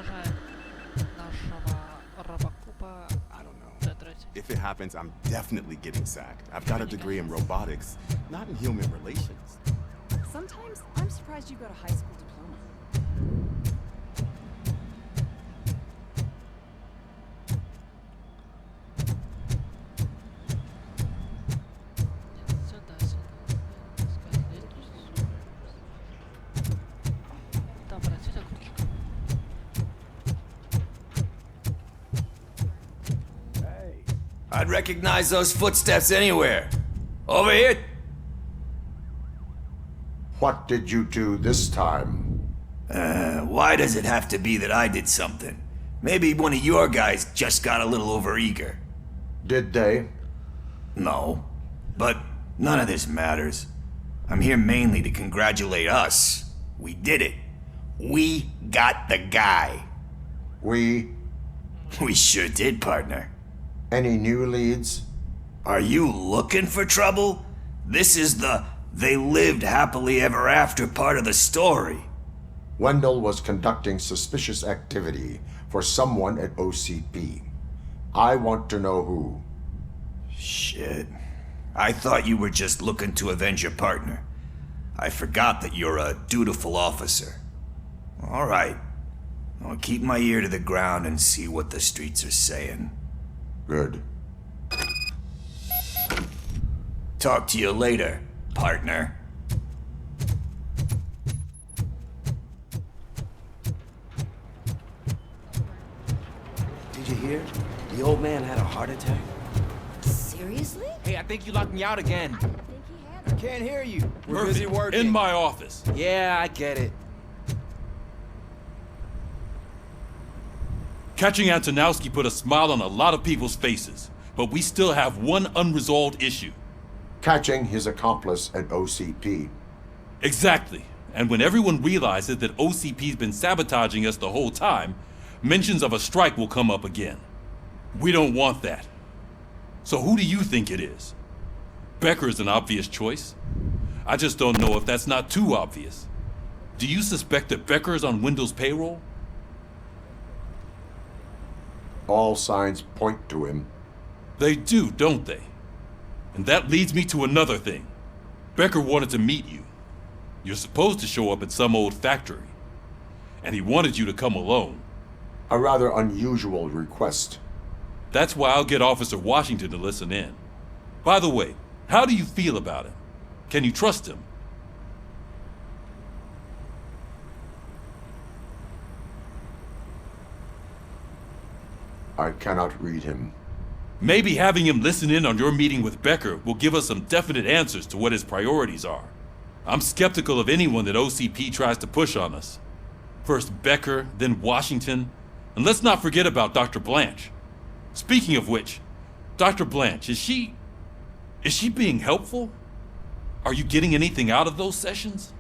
продолжаем нашего RoboCop'а. I don't know. If it happens, I'm definitely getting sacked. I've got a degree in robotics, not in human relations. Sometimes I'm surprised you got a high school diploma. Сюда, сюда. Там, брать, сюда книжка. I'd recognize those footsteps anywhere. Over here. What did you do this time? Why does it have to be that I did something? Maybe one of your guys just got a little overeager. Did they? No. But none of this matters. I'm here mainly to congratulate us. We did it. We got the guy. We? We sure did, partner. Any new leads? Are you looking for trouble? This is the they lived happily ever after part of the story. Wendell was conducting suspicious activity for someone at OCP. I want to know who. Shit. I thought you were just looking to avenge your partner. I forgot that you're a dutiful officer. All right. I'll keep my ear to the ground and see what the streets are saying. Good. Talk to you later, partner. Did you hear? The old man had a heart attack. Seriously? Hey, I think you locked me out again. I can't hear you. We're busy working. In my office. Yeah, I get it. Catching Antonowski put a smile on a lot of people's faces, but we still have one unresolved issue. Catching his accomplice at OCP. Exactly. And when everyone realizes that OCP's been sabotaging us the whole time, mentions of a strike will come up again. We don't want that. So who do you think it is? Becker is an obvious choice. I just don't know if that's not too obvious. Do you suspect that Becker is on Wendell's payroll? All signs point to him. They do, don't they? And that leads me to another thing. Becker wanted to meet you. You're supposed to show up at some old factory. And he wanted you to come alone. A rather unusual request. That's why I'll get Officer Washington to listen in. By the way, how do you feel about him? Can you trust him? I cannot read him. Maybe having him listen in on your meeting with Becker will give us some definite answers to what his priorities are. I'm skeptical of anyone that OCP tries to push on us. First Becker, then Washington, and let's not forget about Dr. Blanche. Speaking of which, Dr. Blanche, is she being helpful? Are you getting anything out of those sessions?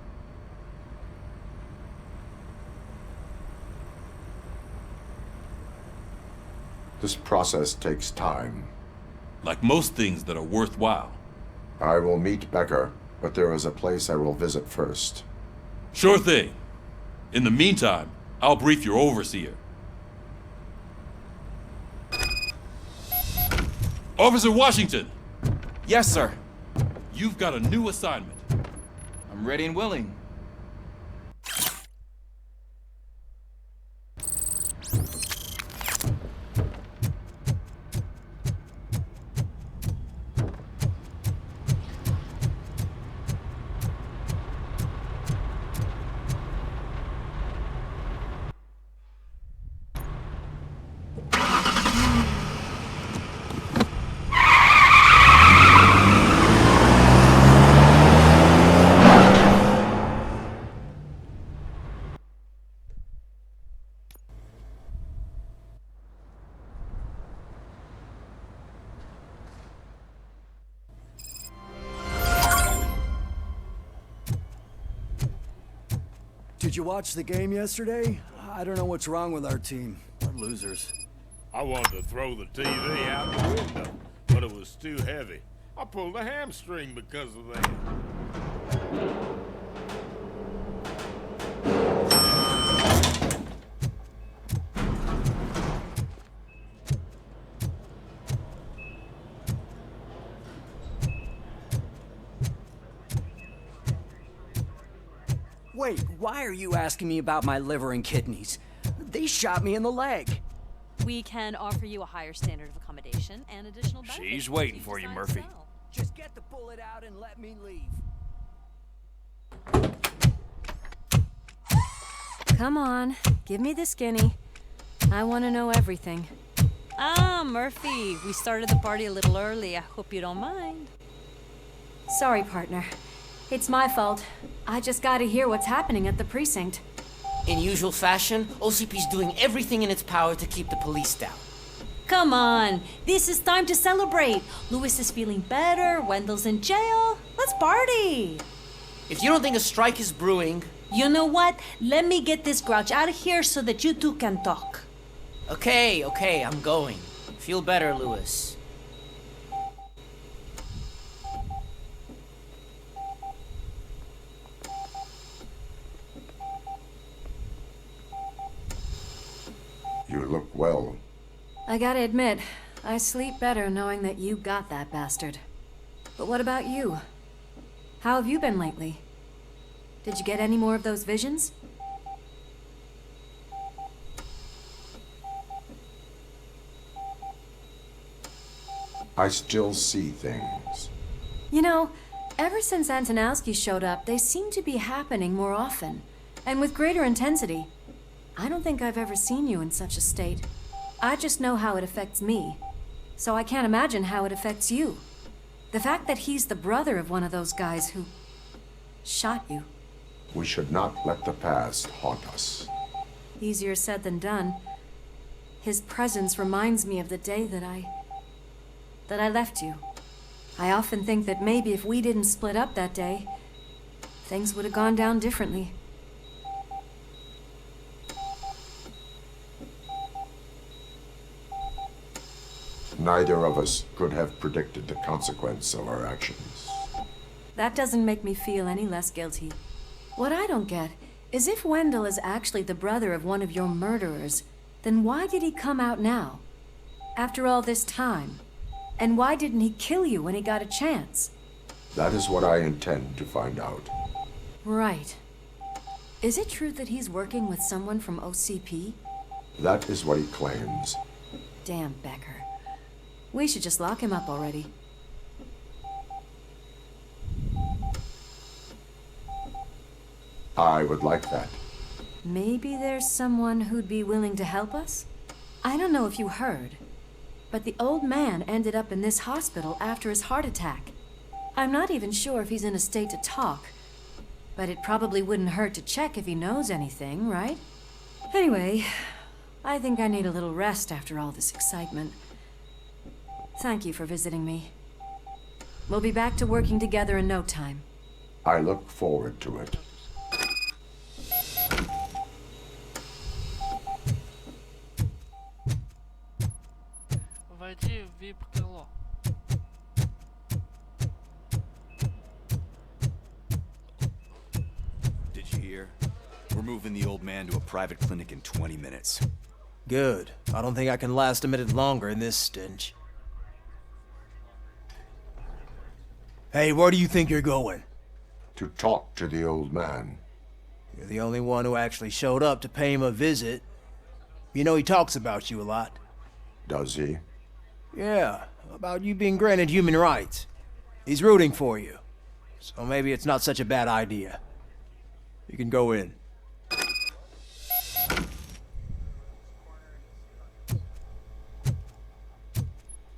This process takes time. Like most things that are worthwhile. I will meet Becker, but there is a place I will visit first. Sure thing. In the meantime, I'll brief your overseer. Officer Washington! Yes, sir. You've got a new assignment. I'm ready and willing. Did you watch the game yesterday? I don't know what's wrong with our team. We're losers. I wanted to throw the TV out the window, but it was too heavy. I pulled a hamstring because of that. Wait, why are you asking me about my liver and kidneys? They shot me in the leg. We can offer you a higher standard of accommodation and additional benefits. She's waiting for you, decide to Murphy. sell. Just get the bullet out and let me leave. Come on, give me the skinny. I want to know everything. Ah, Murphy, we started the party a little early. I hope you don't mind. Sorry, partner. It's my fault. I just gotta hear what's happening at the precinct. In usual fashion, OCP's doing everything in its power to keep the police down. Come on, this is time to celebrate. Louis is feeling better, Wendell's in jail. Let's party. If you don't think a strike is brewing... You know what? Let me get this grouch out of here so that you two can talk. Okay, I'm going. Feel better, Louis. You look well. I gotta admit, I sleep better knowing that you got that bastard. But what about you? How have you been lately? Did you get any more of those visions? I still see things. You know, ever since Antonowski showed up, they seem to be happening more often, and with greater intensity. I don't think I've ever seen you in such a state. I just know how it affects me, so I can't imagine how it affects you. The fact that he's the brother of one of those guys who shot you. We should not let the past haunt us. Easier said than done. His presence reminds me of the day that I left you. I often think that maybe if we didn't split up that day, things would have gone down differently. Neither of us could have predicted the consequence of our actions. That doesn't make me feel any less guilty. What I don't get is if Wendell is actually the brother of one of your murderers, then why did he come out now? After all this time? And why didn't he kill you when he got a chance? That is what I intend to find out. Right. Is it true that he's working with someone from OCP? That is what he claims. Damn Becker. We should just lock him up already. I would like that. Maybe there's someone who'd be willing to help us? I don't know if you heard, but the old man ended up in this hospital after his heart attack. I'm not even sure if he's in a state to talk, but it probably wouldn't hurt to check if he knows anything, right? Anyway, I think I need a little rest after all this excitement. Thank you for visiting me. We'll be back to working together in no time. I look forward to it. Войди в VIP-крыло. Did you hear? We're moving the old man to a private clinic in 20 minutes. Good. I don't think I can last a minute longer in this stench. Hey, where do you think you're going? To talk to the old man. You're the only one who actually showed up to pay him a visit. You know he talks about you a lot. Does he? Yeah, about you being granted human rights. He's rooting for you. So maybe it's not such a bad idea. You can go in.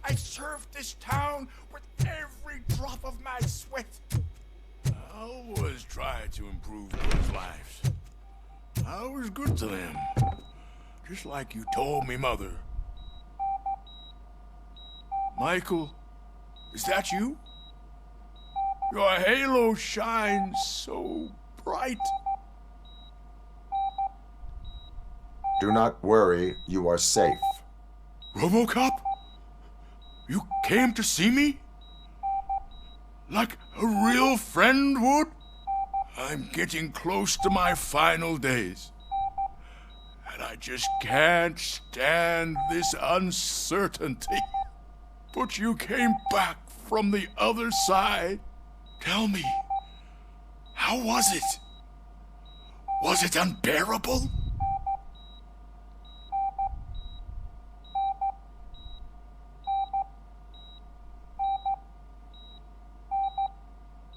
I served this town with every drop of my sweat. I was trying to improve people's lives. I was good to them. Just like you told me, Mother. Michael, is that you? Your halo shines so bright. Do not worry, you are safe. RoboCop? You came to see me? Like a real friend would? I'm getting close to my final days. And I just can't stand this uncertainty. But you came back from the other side. Tell me, how was it? Was it unbearable?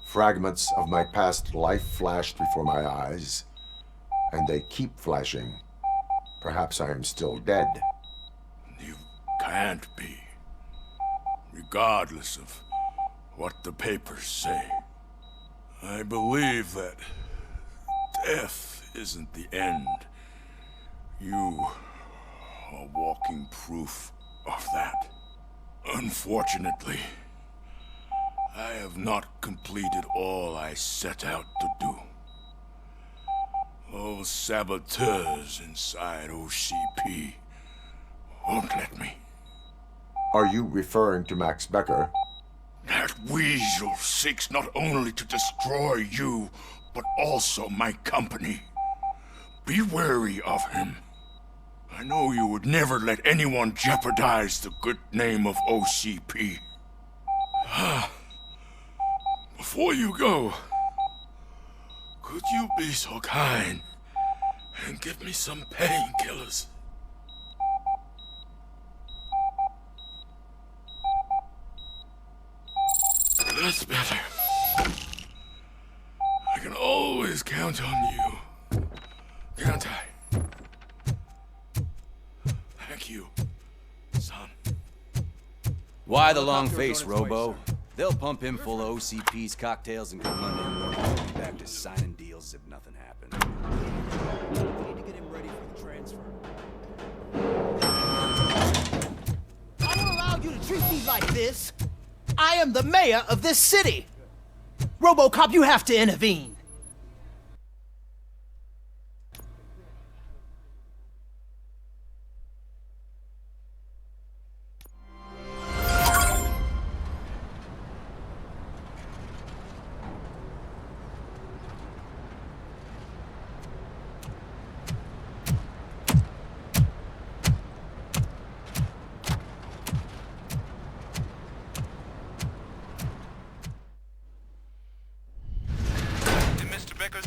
Fragments of my past life flashed before my eyes, and they keep flashing. Perhaps I am still dead. You can't be. Regardless of what the papers say. I believe that death isn't the end. You are walking proof of that. Unfortunately, I have not completed all I set out to do. Those saboteurs inside OCP won't let me. Are you referring to Max Becker? That weasel seeks not only to destroy you, but also my company. Be wary of him. I know you would never let anyone jeopardize the good name of OCP. Before you go, could you be so kind and give me some painkillers? That's better. I can always count on you, can't I? Thank you, son. Why the long face, Robo? They'll pump him full of OCP's cocktails and come Monday morning and be back to signing deals as if nothing happened. We need to get him ready for the transfer. I don't allow you to treat me like this. I am the mayor of this city. RoboCop, you have to intervene.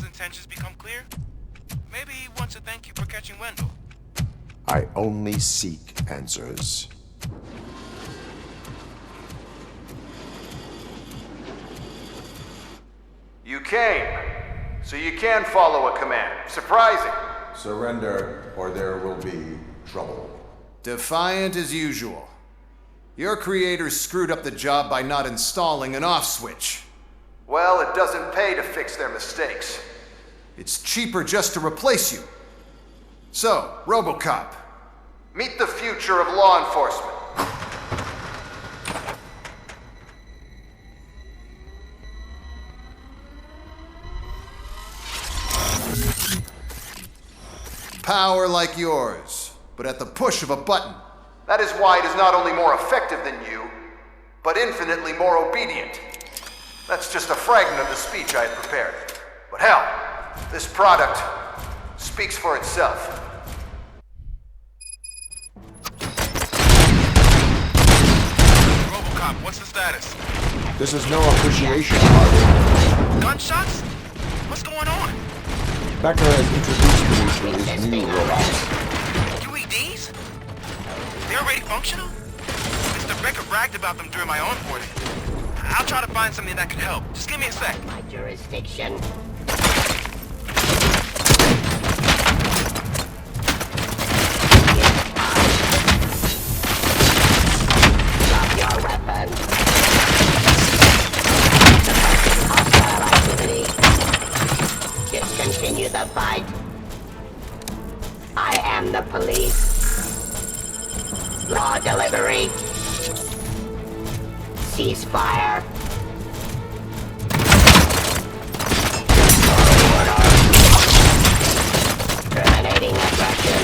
Intentions become clear? Maybe he wants to thank you for catching Wendell. I only seek answers. You came, so you can follow a command. Surprising. Surrender, or there will be trouble. Defiant as usual. Your creators screwed up the job by not installing an off switch. Well, it doesn't pay to fix their mistakes. It's cheaper just to replace you. So, RoboCop, meet the future of law enforcement. Power like yours, but at the push of a button. That is why it is not only more effective than you, but infinitely more obedient. That's just a fragment of the speech I had prepared. But hell, this product speaks for itself. RoboCop, what's the status? This is no appreciation party. Gunshots? What's going on? Becker has introduced me to his new robots. UEDs? They're already functional? Mr. Becker bragged about them during my onboarding. I'll try to find something that could help. Just give me a sec. My jurisdiction. Drop your weapon. Hostile activity. Discontinue the fight. I am the police. Law delivery. Ceasefire. Restore order. Terminating aggression.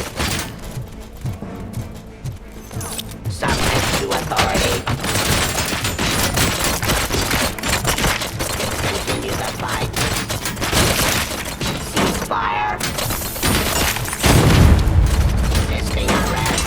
Submit to authority. Discontinue the fight. Ceasefire. Resisting arrest.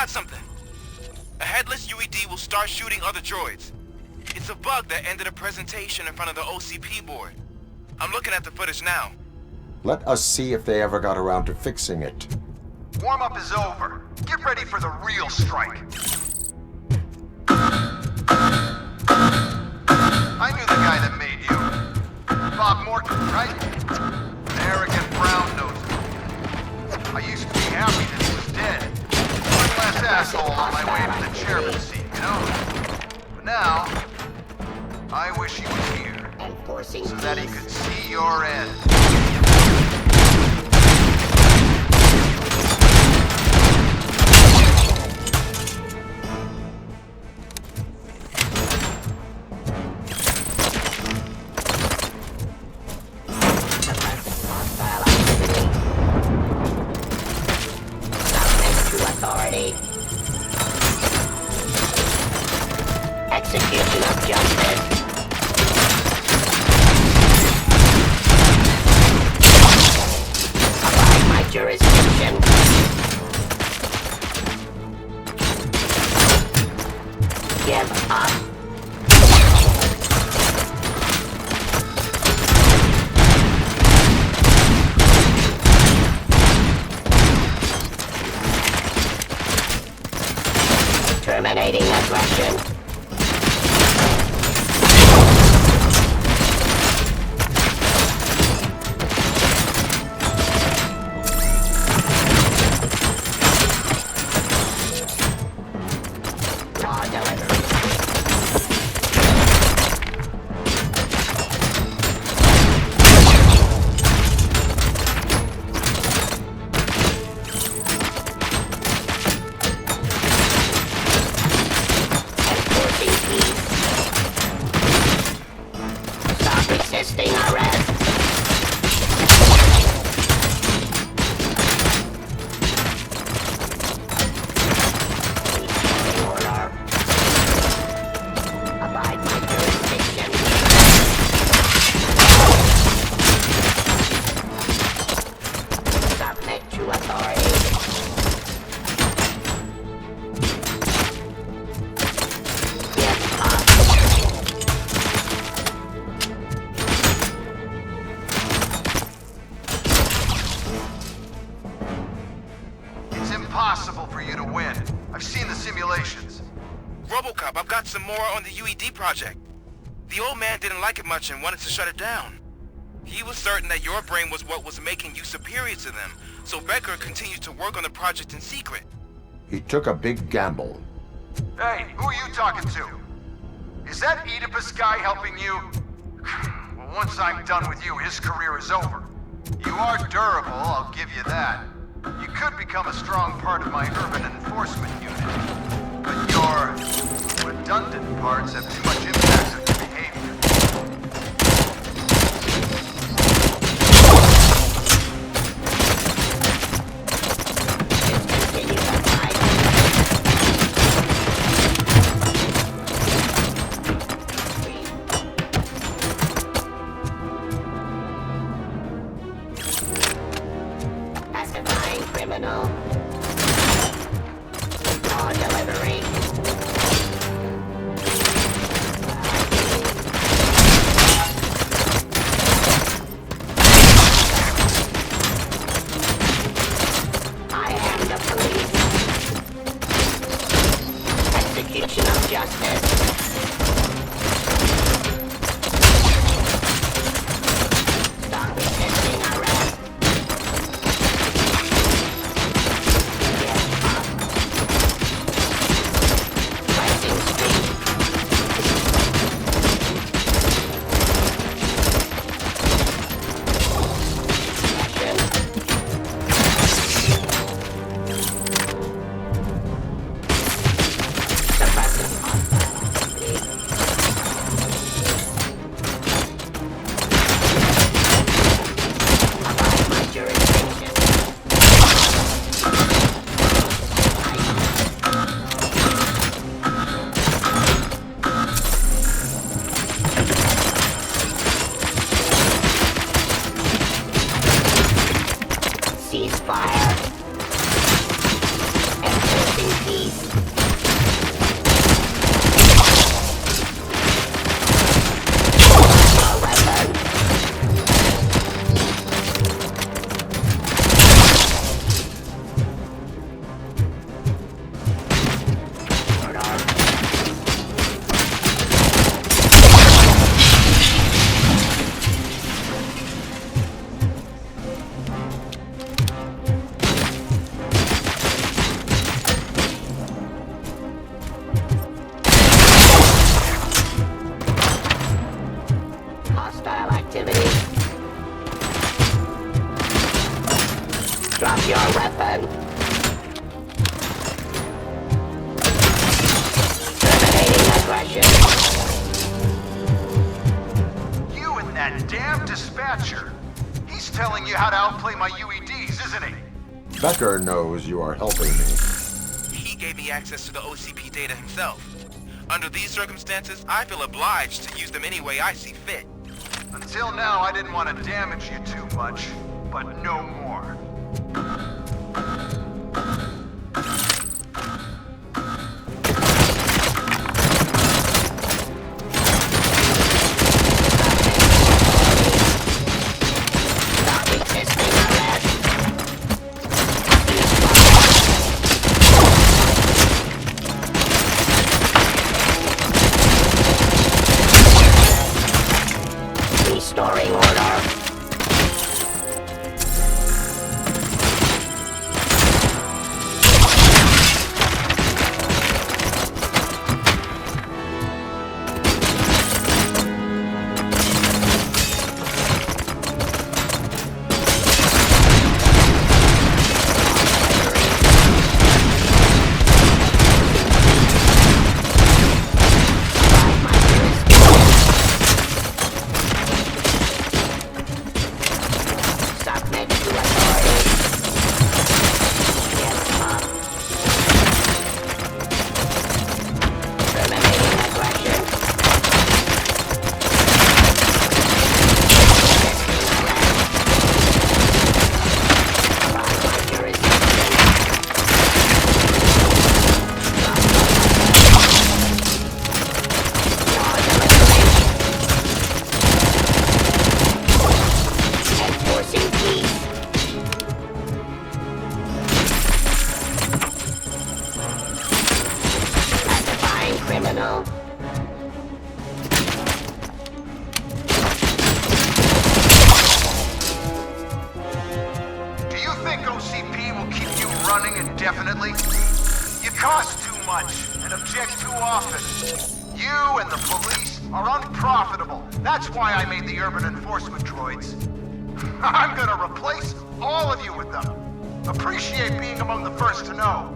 got something. A headless UED will start shooting other droids. It's a bug that ended a presentation in front of the OCP board. I'm looking at the footage now. Let us see if they ever got around to fixing it. Warm-up is over. Get ready for the real strike. I knew the guy that made you. Bob Morton, right? Arrogant brown-nosed. I used to be happy that he was dead. One less asshole on my way to the chairman's seat, you know? But now, I wish he was here. So that he could see your end. Execution of justice. Abide my jurisdiction. Give up. Terminating aggression. Resisting arrest. Order. Abide my jurisdiction. Submit to authority. Give up. Impossible for you to win. I've seen the simulations. RoboCop, I've got some more on the UED project. The old man didn't like it much and wanted to shut it down. He was certain that your brain was what was making you superior to them, so Becker continued to work on the project in secret. He took a big gamble. Hey, who are you talking to? Is that Oedipus guy helping you? Well, once I'm done with you, his career is over. You are durable, I'll give you that. You could become a strong part of my urban enforcement unit. But your redundant parts have too much impact on your behavior. Criminal. Raw delivery. activity. Drop your weapon. Terminating aggression. You and that damn dispatcher. He's telling you how to outplay my UEDs, isn't he? Becker knows you are helping me. He gave me access to the OCP data himself. Under these circumstances, I feel obliged to use them any way I see fit. Until now, I didn't want to damage you too much, but no more. Restoring order. Criminal. Do you think OCP will keep you running indefinitely? You cost too much and object too often. You and the police are unprofitable. That's why I made the urban enforcement droids. I'm gonna replace all of you with them. Appreciate being among the first to know.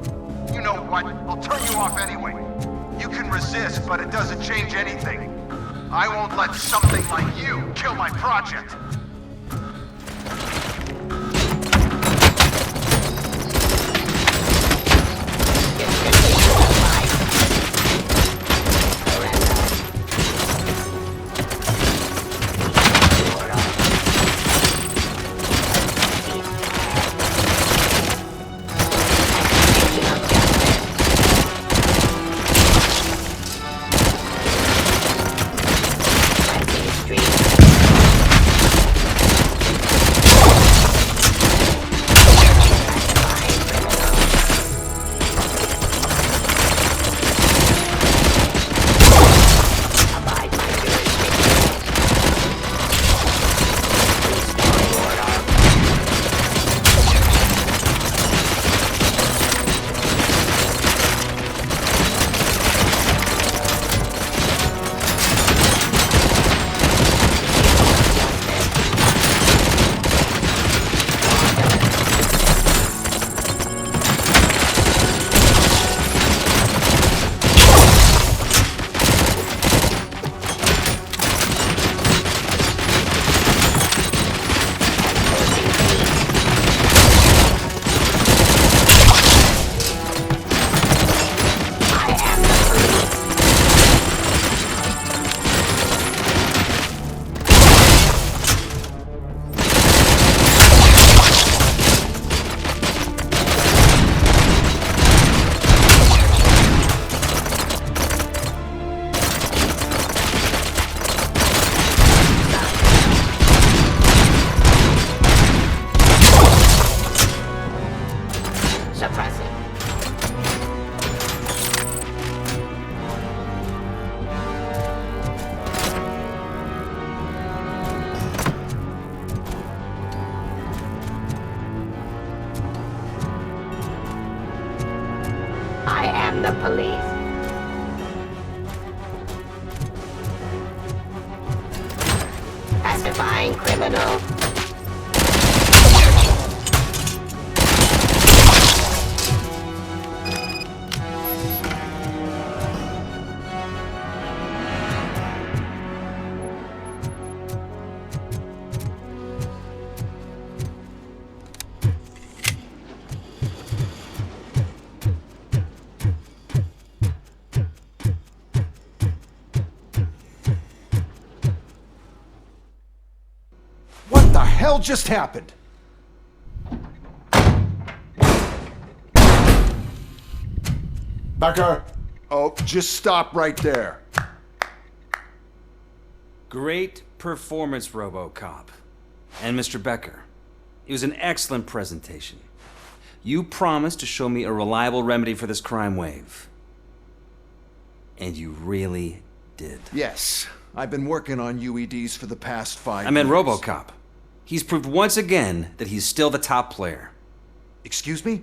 You know what? I'll turn you off anyway. You can resist, but it doesn't change anything. I won't let something like you kill my project. terrifying criminal. What the hell just happened? Becker! Oh, just stop right there. Great performance, RoboCop. And Mr. Becker, it was an excellent presentation. You promised to show me a reliable remedy for this crime wave. And you really did. Yes, I've been working on UEDs for the past 5 years. I meant RoboCop. He's proved once again that he's still the top player. Excuse me?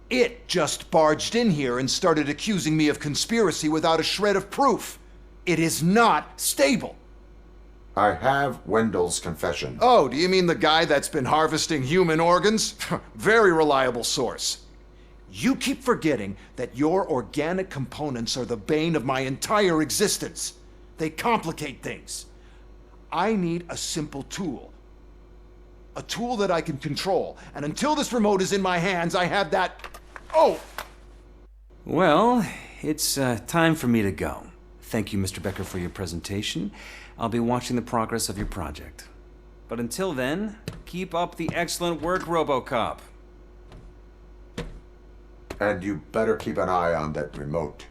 It just barged in here and started accusing me of conspiracy without a shred of proof. It is not stable. I have Wendell's confession. Oh, do you mean the guy that's been harvesting human organs? Very reliable source. You keep forgetting that your organic components are the bane of my entire existence. They complicate things. I need a simple tool. A tool that I can control. And until this remote is in my hands, I have that... Oh! Well, it's time for me to go. Thank you, Mr. Becker, for your presentation. I'll be watching the progress of your project. But until then, keep up the excellent work, RoboCop. And you better keep an eye on that remote.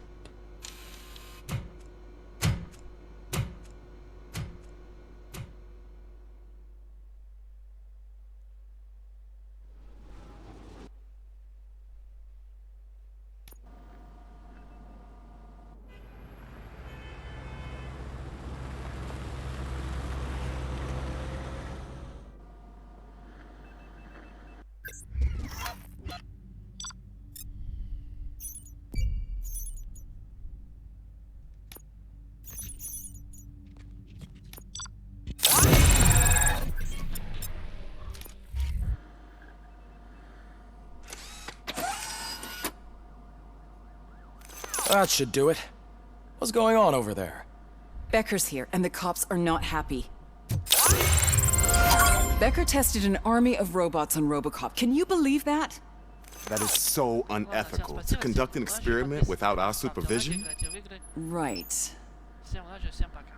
That should do it. What's going on over there? Becker's here, and the cops are not happy. Becker tested an army of robots on RoboCop. Can you believe that? That is so unethical. To conduct an experiment without our supervision? Right. Всем удачи, всем пока.